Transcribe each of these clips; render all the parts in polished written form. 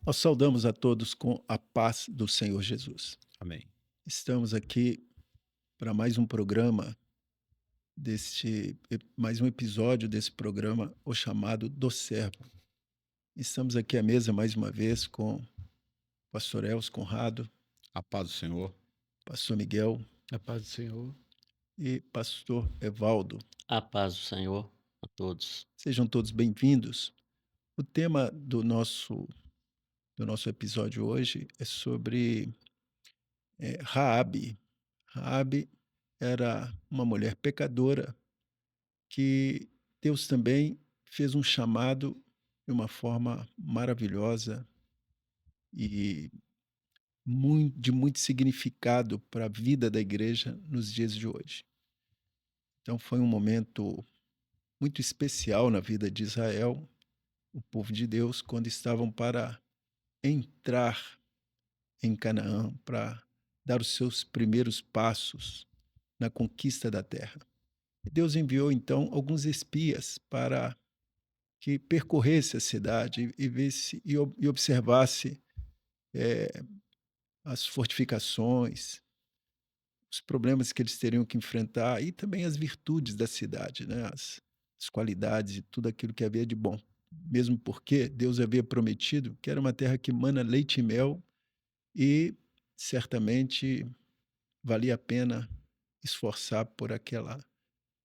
Nós saudamos a todos com a paz do Senhor Jesus. Amém. Estamos aqui para mais um programa mais um episódio desse programa, o chamado Do Servo. Estamos aqui à mesa mais uma vez com pastor Elcio Conrado, A paz do Senhor. pastor Miguel A paz do Senhor. e pastor Evaldo. A paz do Senhor a todos. Sejam todos bem-vindos. O tema do nosso episódio hoje é sobre Raabe. Raabe era uma mulher pecadora que Deus também fez um chamado de uma forma maravilhosa e de muito significado para a vida da igreja nos dias de hoje. Então foi um momento muito especial na vida de Israel, o povo de Deus, quando estavam para entrar em Canaã, para dar os seus primeiros passos na conquista da terra. E Deus enviou então alguns espias para que percorresse a cidade e visse e observasse as fortificações, os problemas que eles teriam que enfrentar e também as virtudes da cidade, né? As qualidades e tudo aquilo que havia de bom. Mesmo porque Deus havia prometido que era uma terra que mana leite e mel e certamente valia a pena esforçar por aquela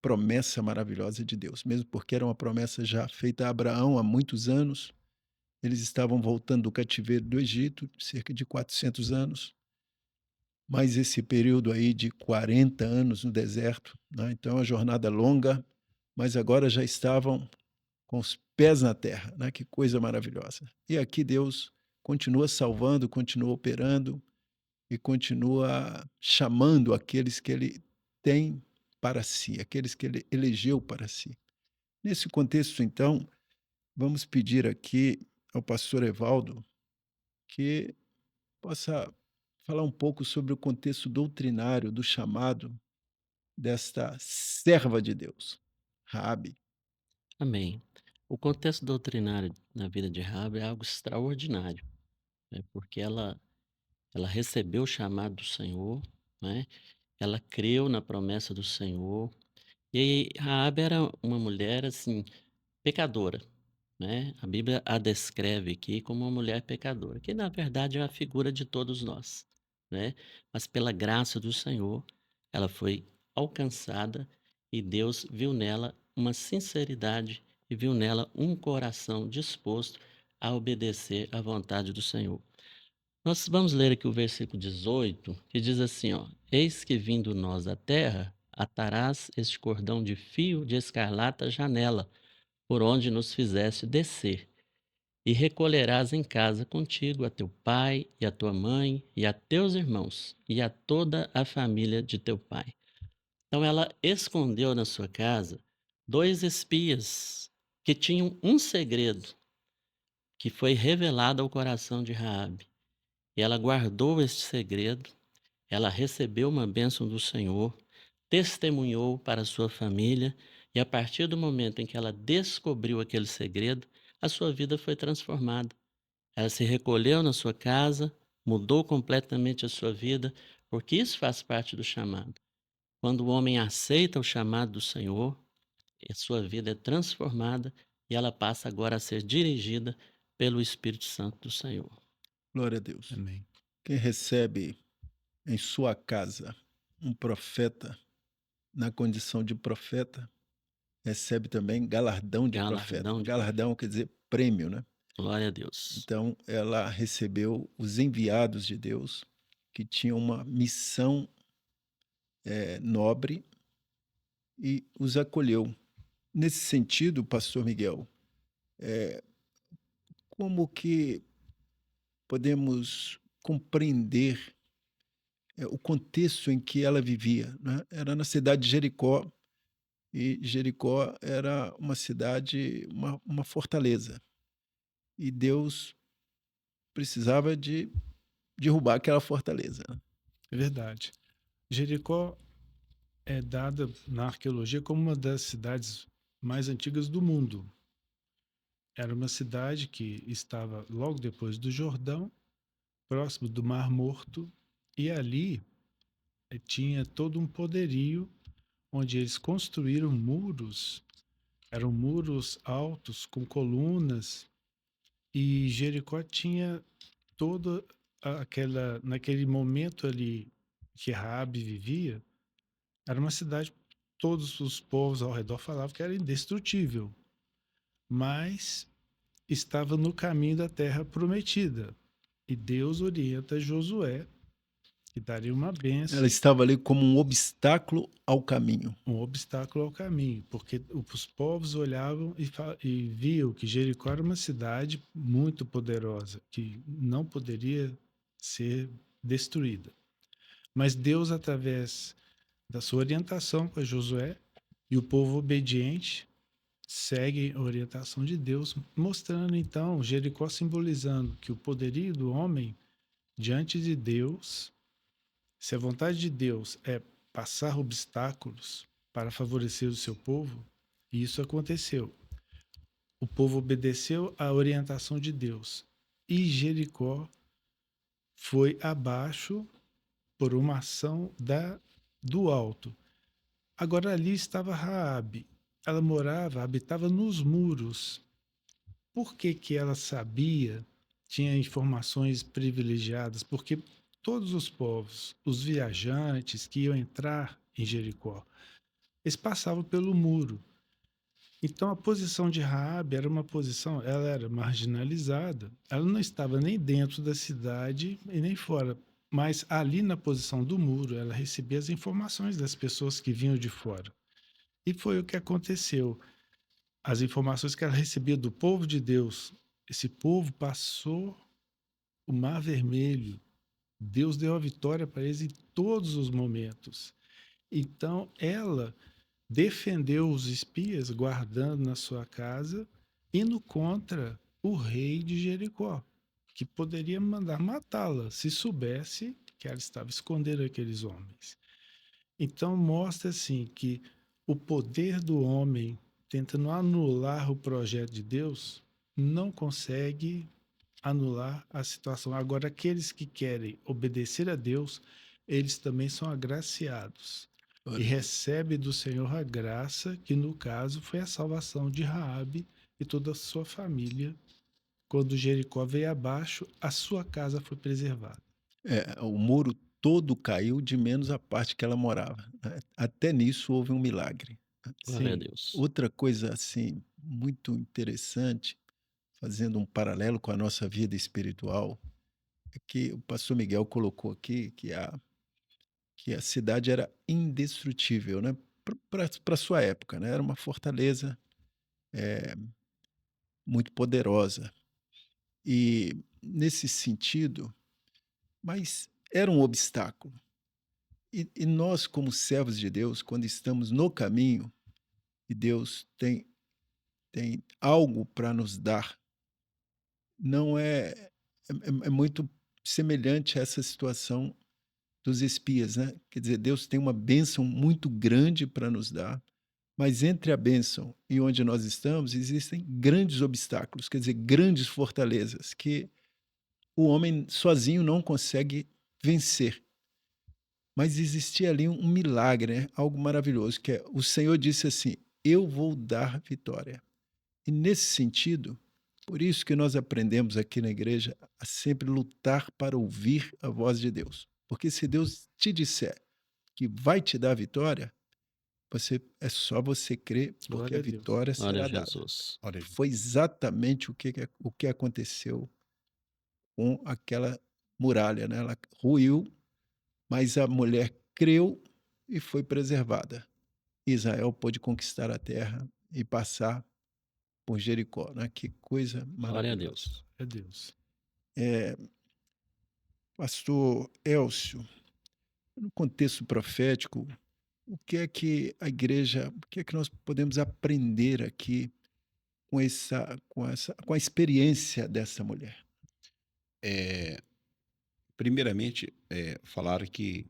promessa maravilhosa de Deus, mesmo porque era uma promessa já feita a Abraão há muitos anos. Eles estavam voltando do cativeiro do Egito, cerca de 400 anos, mais esse período aí de 40 anos no deserto, né? Então é uma jornada longa, mas agora já estavam com os pés na terra, né? Que coisa maravilhosa. E aqui Deus continua salvando, continua operando e continua chamando aqueles que ele tem para si, aqueles que ele elegeu para si. Nesse contexto, então, vamos pedir aqui ao pastor Evaldo que possa falar um pouco sobre o contexto doutrinário do chamado desta serva de Deus, Raabe. Amém. O contexto doutrinário na vida de Raabe é algo extraordinário, né, porque ela recebeu o chamado do Senhor, né, ela creu na promessa do Senhor, e Raabe era uma mulher, assim, pecadora, né, a Bíblia a descreve aqui como uma mulher pecadora, que na verdade é a figura de todos nós, né, mas pela graça do Senhor, ela foi alcançada e Deus viu nela uma sinceridade e viu nela um coração disposto a obedecer à vontade do Senhor. Nós vamos ler aqui o versículo 18, que diz assim, ó: Eis que vindo nós à terra, atarás este cordão de fio de escarlata à janela, por onde nos fizeste descer, e recolherás em casa contigo a teu pai e a tua mãe e a teus irmãos e a toda a família de teu pai. Então ela escondeu na sua casa 2 espias que tinham um segredo que foi revelado ao coração de Raabe. E ela guardou este segredo, ela recebeu uma bênção do Senhor, testemunhou para a sua família, e a partir do momento em que ela descobriu aquele segredo, a sua vida foi transformada. Ela se recolheu na sua casa, mudou completamente a sua vida, porque isso faz parte do chamado. Quando o homem aceita o chamado do Senhor, a sua vida é transformada e ela passa agora a ser dirigida pelo Espírito Santo do Senhor. Glória a Deus. Amém. Quem recebe em sua casa um profeta na condição de profeta, recebe também galardão de profeta. Galardão de Galardão quer dizer prêmio, né? glória a Deus. Então, ela recebeu os enviados de Deus, que tinham uma missão nobre, e os acolheu. Nesse sentido, pastor Miguel, como que podemos compreender o contexto em que ela vivia, né? Era na cidade de Jericó, e Jericó era uma cidade, uma fortaleza, e Deus precisava de derrubar aquela fortaleza, né? É verdade. Jericó é dada na arqueologia como uma das cidades mais antigas do mundo. era uma cidade que estava logo depois do Jordão, próximo do Mar Morto, e ali tinha todo um poderio onde eles construíram muros, eram muros altos com colunas, e Jericó tinha toda aquela, naquele momento ali que Raabe vivia, era uma cidade, todos os povos ao redor falavam que era indestrutível, mas estava no caminho da terra prometida. E Deus orienta Josué, que daria uma Ela bênção, estava ali como um obstáculo ao caminho. um obstáculo ao caminho, porque os povos olhavam e viam que Jericó era uma cidade muito poderosa, que não poderia ser destruída. Mas Deus, através da sua orientação para Josué, e o povo obediente segue a orientação de Deus, mostrando então Jericó simbolizando que o poderio do homem diante de Deus, se a vontade de Deus é passar obstáculos para favorecer o seu povo, e isso aconteceu. O povo obedeceu à orientação de Deus e Jericó foi abaixo por uma ação do alto. Agora ali estava Raabe. Ela morava, habitava nos muros. Por que que ela sabia, tinha informações privilegiadas? Porque todos os povos, os viajantes que iam entrar em Jericó, eles passavam pelo muro. Então a posição de Raabe era uma posição, ela era marginalizada, ela não estava nem dentro da cidade e nem fora, mas ali na posição do muro, ela recebia as informações das pessoas que vinham de fora. E foi o que aconteceu. As informações que ela recebia do povo de Deus, esse povo passou o Mar Vermelho. Deus deu a vitória para eles em todos os momentos. Então, ela defendeu os espias, guardando na sua casa, indo contra o rei de Jericó, que poderia mandar matá-la se soubesse que ela estava escondendo aqueles homens. Então, mostra assim que o poder do homem tentando anular o projeto de Deus não consegue anular a situação. Agora, aqueles que querem obedecer a Deus, eles também são agraciados e Glória a Deus. recebem do Senhor a graça, que no caso foi a salvação de Raabe e toda a sua família. Quando Jericó veio abaixo, a sua casa foi preservada. O muro todo caiu, de menos a parte que ela morava, né. Até nisso houve um milagre, né. Glória a Sim, Deus. Outra coisa, assim, muito interessante, fazendo um paralelo com a nossa vida espiritual, é que o pastor Miguel colocou aqui que a cidade era indestrutível, né, pra sua época, né, era uma fortaleza, eh, muito poderosa. E nesse sentido, mas era um obstáculo. E nós, como servos de Deus, quando estamos no caminho e Deus tem algo para nos dar, não é muito semelhante a essa situação dos espias, né. Quer dizer, Deus tem uma bênção muito grande para nos dar, mas entre a bênção e onde nós estamos, existem grandes obstáculos, quer dizer, grandes fortalezas que o homem sozinho não consegue vencer. Mas existia ali um milagre, né, algo maravilhoso, que é o Senhor disse assim: "Eu vou dar vitória". E nesse sentido, por isso que nós aprendemos aqui na igreja a sempre lutar para ouvir a voz de Deus. Porque se Deus te disser que vai te dar vitória, é só você crer, porque a glória a Deus. vitória Glória a será dada. Jesus. Olha, Foi exatamente o que aconteceu com aquela muralha, né, ela ruiu, mas a mulher creu e foi preservada. Israel pôde conquistar a terra e passar por Jericó, né, que coisa Glória a maravilhosa. Deus. É Deus. Pastor Elcio, no contexto profético, o que é que nós podemos aprender aqui com a experiência dessa mulher? eh, primeiramente, falaram que,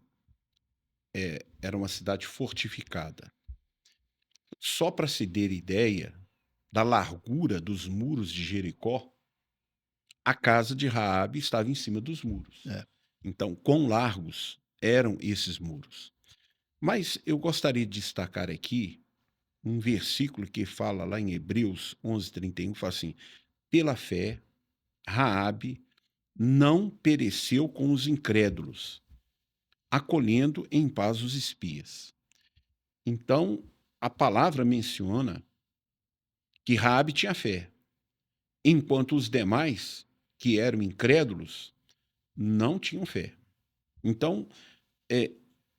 era uma cidade fortificada. Só para se ter ideia, da largura dos muros de Jericó, a casa de Raabe estava em cima dos muros. É. Então, quão largos eram esses muros? Mas eu gostaria de destacar aqui um versículo que fala lá em Hebreus 11:31, fala assim: pela fé, Raabe não pereceu com os incrédulos, acolhendo em paz os espias. Então, a palavra menciona que Raabe tinha fé, enquanto os demais, que eram incrédulos, não tinham fé. Então, é,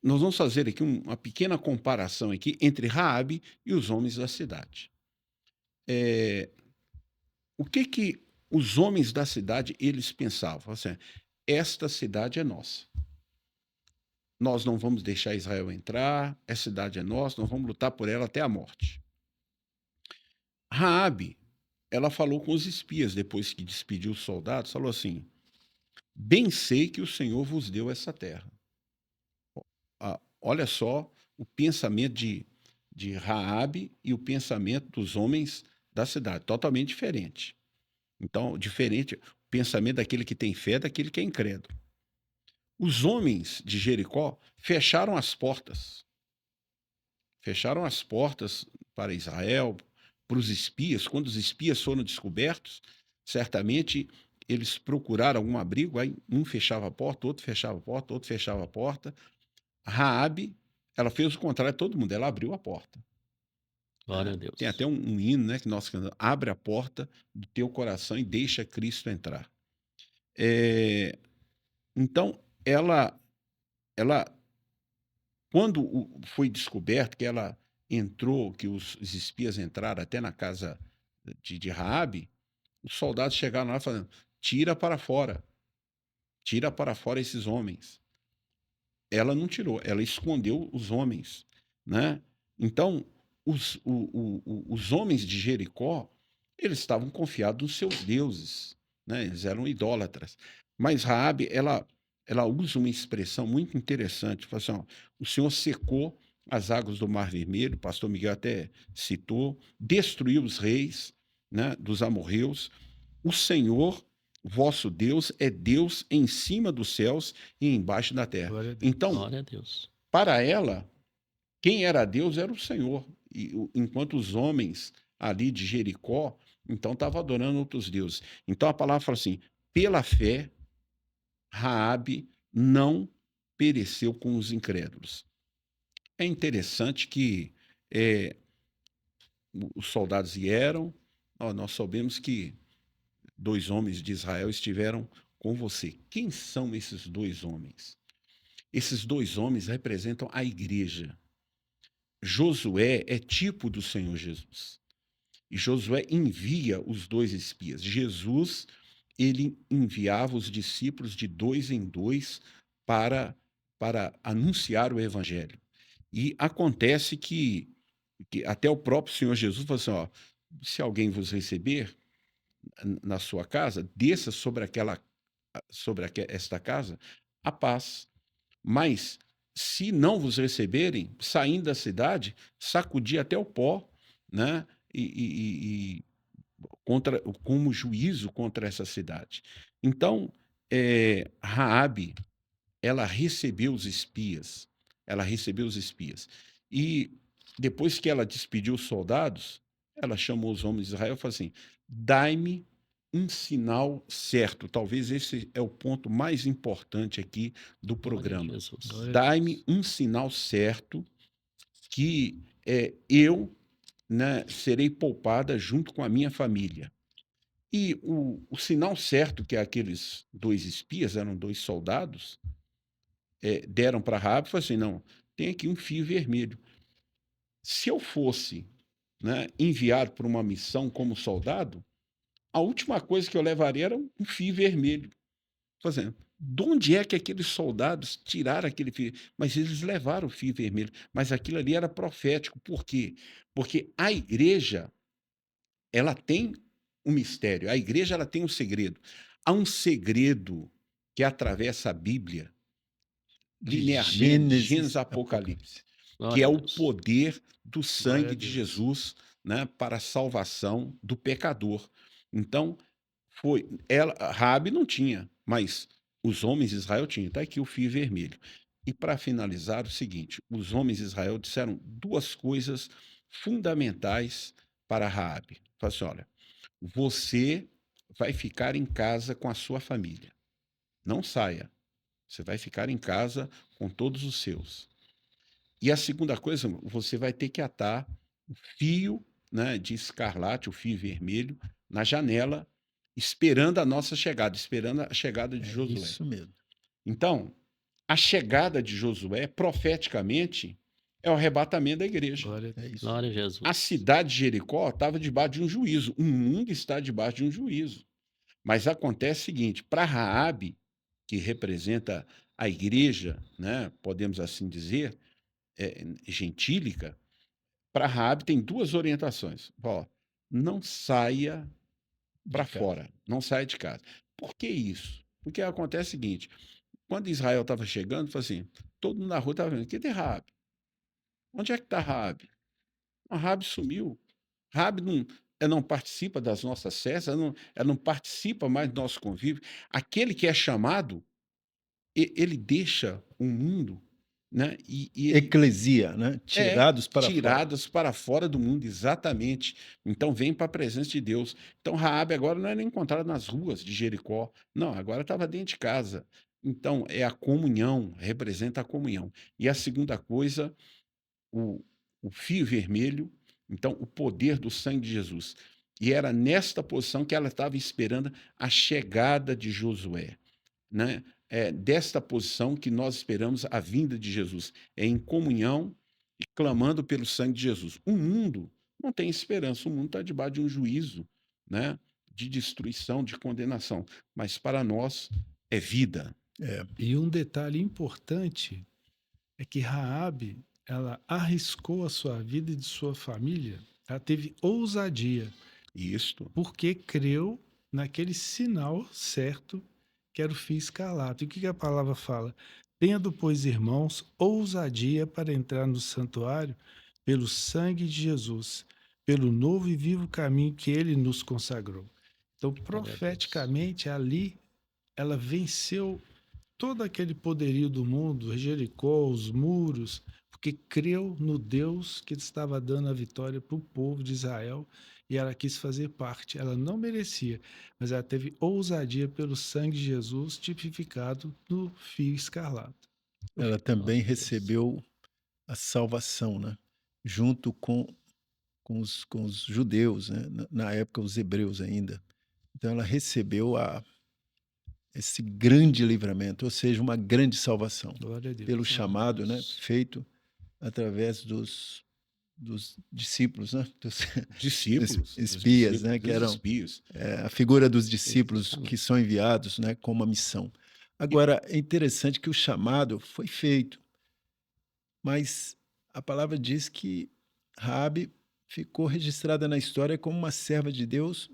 nós vamos fazer aqui uma pequena comparação aqui entre Raabe e os homens da cidade. O que os homens da cidade eles pensavam? Assim, esta cidade é nossa. Nós não vamos deixar Israel entrar, essa cidade é nossa, nós vamos lutar por ela até a morte. Raabe, ela falou com os espias depois que despediu os soldados, falou assim: bem sei que o Senhor vos deu essa terra. Olha só o pensamento de Raabe e o pensamento dos homens da cidade, totalmente diferente. Então, diferente o pensamento daquele que tem fé daquele que é incrédulo. Os homens de Jericó fecharam as portas. Fecharam as portas para Israel, para os espias. Quando os espias foram descobertos, certamente eles procuraram algum abrigo, aí um fechava a porta, outro fechava a porta, outro fechava a porta. Raabe, ela fez o contrário de todo mundo, ela abriu a porta. Glória a Tem Deus. até um hino, né, que nós cantamos: abre a porta do teu coração e deixa Cristo entrar. Então, ela quando foi descoberto que ela entrou, que os espias entraram até na casa de Raabe, os soldados chegaram lá falando: tira para fora esses homens. Ela não tirou, ela escondeu os homens, né? Então, os homens de Jericó, eles estavam confiados nos seus deuses, né? Eles eram idólatras. Mas Raabe, ela usa uma expressão muito interessante, fala assim, ó, o Senhor secou as águas do Mar Vermelho, o pastor Miguel até citou, destruiu os reis, né, dos amorreus. O Senhor, vosso Deus, é Deus em cima dos céus e embaixo da terra. Glória a Deus. Então, Glória a Deus. para ela, quem era Deus era o Senhor. E enquanto os homens ali de Jericó, então estavam adorando outros deuses. Então a palavra fala assim: pela fé, Raabe não pereceu com os incrédulos. É interessante que os soldados vieram, nós soubemos que 2 homens de Israel estiveram com você. Quem são esses 2 homens? Esses 2 homens representam a igreja. Josué é tipo do Senhor Jesus. E Josué envia os 2 espias. Jesus, ele enviava os discípulos de 2 em 2 para anunciar o evangelho. E acontece que até o próprio Senhor Jesus falou assim: ó, se alguém vos receber na sua casa, desça sobre esta casa a paz. Mas se não vos receberem, saindo da cidade, sacudi até o pó, né? E como juízo contra essa cidade. Então, Raabe, ela recebeu os espias. Ela recebeu os espias. E depois que ela despediu os soldados, ela chamou os homens de Israel e falou assim: dai-me um sinal certo. Talvez esse é o ponto mais importante aqui do Glória a programa. Jesus. Glória a Dai-me Deus. um sinal certo que eu, né, serei poupada junto com a minha família. E o sinal certo que aqueles 2 espias, eram 2 soldados, deram para Raabe, foi assim: não, tem aqui um fio vermelho. Se eu fosse, né, enviado para uma missão como soldado, a última coisa que eu levaria era um fio vermelho. Fazendo, de onde é que aqueles soldados tiraram aquele fio? Mas eles levaram o fio vermelho. Mas aquilo ali era profético. Por quê? Porque a igreja, ela tem um mistério. A igreja, ela tem um segredo. Há um segredo que atravessa a Bíblia, De linearmente, Gênesis Gênesis, a Apocalipse, que Glória é a o Deus. poder do Glória sangue a de Deus. Jesus né, para a salvação do pecador. Então, Raabe não tinha, mas os homens de Israel tinham. Está aqui o fio vermelho. E para finalizar, o seguinte: os homens de Israel disseram duas coisas fundamentais para Raabe. Falaram assim: olha, você vai ficar em casa com a sua família. Não saia. Você vai ficar em casa com todos os seus. E a segunda coisa, você vai ter que atar o fio, né, de escarlate, o fio vermelho, na janela, esperando a nossa chegada, esperando a chegada de É Josué. isso mesmo. Então, a chegada de Josué, profeticamente, é o arrebatamento da igreja. Glória a É Deus. isso. Glória a A Jesus. cidade de Jericó estava debaixo de um juízo. O mundo está debaixo de um juízo. Mas acontece o seguinte: para Raabe, que representa a igreja, né, podemos assim dizer, gentílica, para Raabe tem duas orientações. Ó, não saia para De casa. fora, não saia de casa. Por que isso? Porque acontece o seguinte: quando Israel estava chegando, falou assim, todo mundo na rua estava vendo, cadê Raabe? Onde é que está Raabe? A Raabe sumiu. Raabe não participa das nossas festas, ela não participa mais do nosso convívio. Aquele que é chamado, ele deixa o mundo, né? E ele Eclesia, né? Tirados para fora. tiradas para fora do mundo, exatamente. Então vem para a presença de Deus. Então Raabe agora não era encontrada nas ruas de Jericó, não, agora estava dentro de casa. Então é a comunhão, representa a comunhão. E a segunda coisa, o, o fio vermelho, então o poder do sangue de Jesus. E era nesta posição que ela estava esperando a chegada de Josué, né? É desta posição que nós esperamos a vinda de Jesus, é em comunhão e clamando pelo sangue de Jesus. O mundo não tem esperança, o mundo está debaixo de um juízo, né? De destruição, de condenação, mas para nós é vida. É. E um detalhe importante é que Raabe, ela arriscou a sua vida e de sua família. Ela teve ousadia, Isto, porque creu naquele sinal certo que era o fio escarlate. E o que a palavra fala? Tendo, pois, irmãos, ousadia para entrar no santuário pelo sangue de Jesus, pelo novo e vivo caminho que ele nos consagrou. Então, Glória a Deus. profeticamente, ali, ela venceu todo aquele poderio do mundo, Jericó, os muros, porque creu no Deus que estava dando a vitória para o povo de Israel e ela quis fazer parte. Ela não merecia, mas ela teve ousadia pelo sangue de Jesus tipificado no fio escarlate. Ela Glória também a Deus. recebeu a salvação, né? Junto com os judeus, né? Na época, os hebreus ainda. Então, ela recebeu esse grande livramento, ou seja, uma grande salvação, Glória a Deus. pelo Glória a chamado, né? Deus. Feito através dos discípulos, né? Dos discípulos, espias, né? Que dos eram espios. a figura dos discípulos que Exatamente. são enviados, né? Com uma missão. E Agora, é interessante que o chamado foi feito, mas a palavra diz que Raabe ficou registrada na história como uma serva de Deus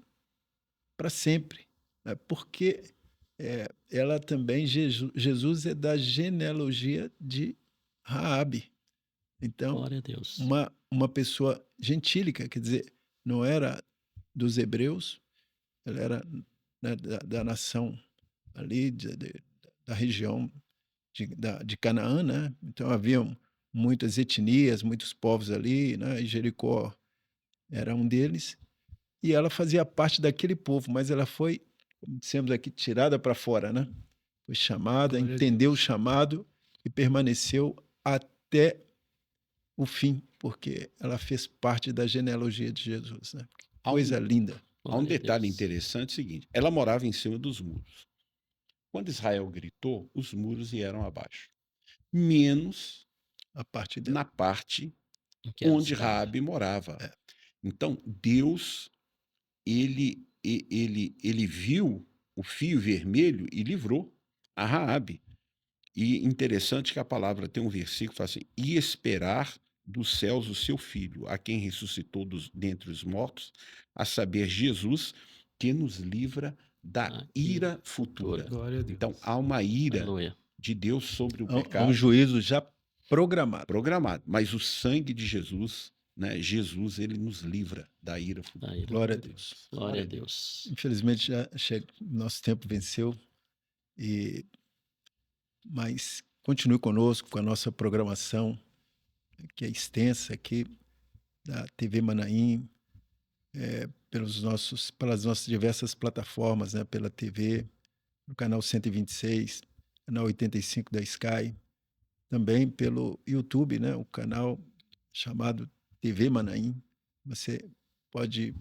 para sempre, né? Porque ela também, Jesus é da genealogia de Raabe. Então, Glória a Deus. uma pessoa gentílica, quer dizer, não era dos hebreus, ela era, né, da nação ali, da região de Canaã, né? Então haviam muitas etnias, muitos povos ali, né? E Jericó era um deles. E ela fazia parte daquele povo, mas ela foi, como dissemos aqui, tirada para fora, né? Foi chamada, Glória a entendeu o Deus. chamado e permaneceu até o fim, porque ela fez parte da genealogia de Jesus, né? há Coisa um, linda. há um Glória a detalhe Deus. interessante seguinte: ela morava em cima dos muros. Quando Israel gritou, os muros vieram abaixo, menos A parte dela. na parte Em que ela onde estava. Raabe morava. É. Então, Deus, ele viu o fio vermelho e livrou a Raabe. E interessante que a palavra tem um versículo que fala assim: e esperar dos céus o seu filho, a quem ressuscitou dentre os mortos, a saber, Jesus, que nos livra da A ira ira futura. futura. Glória a Deus. Então, há uma ira Aleluia. de Deus sobre o Há um pecado juízo já programado. programado, mas o sangue de Jesus né, Jesus ele nos livra da ira futura. Da ira. Glória a Deus. Glória a Deus. Infelizmente, nosso tempo venceu, mas continue conosco com a nossa programação, que é extensa aqui, da TV Manaim, pelas nossas diversas plataformas, né, pela TV, no canal 126, canal 85 da Sky, também pelo YouTube, né, o canal chamado TV Manaim. Você pode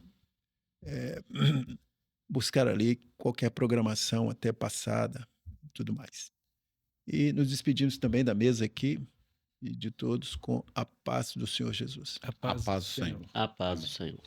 buscar ali qualquer programação, até passada, e tudo mais. E nos despedimos também da mesa aqui e de todos com a paz do Senhor Jesus. A A paz, paz do Senhor. A paz do Senhor.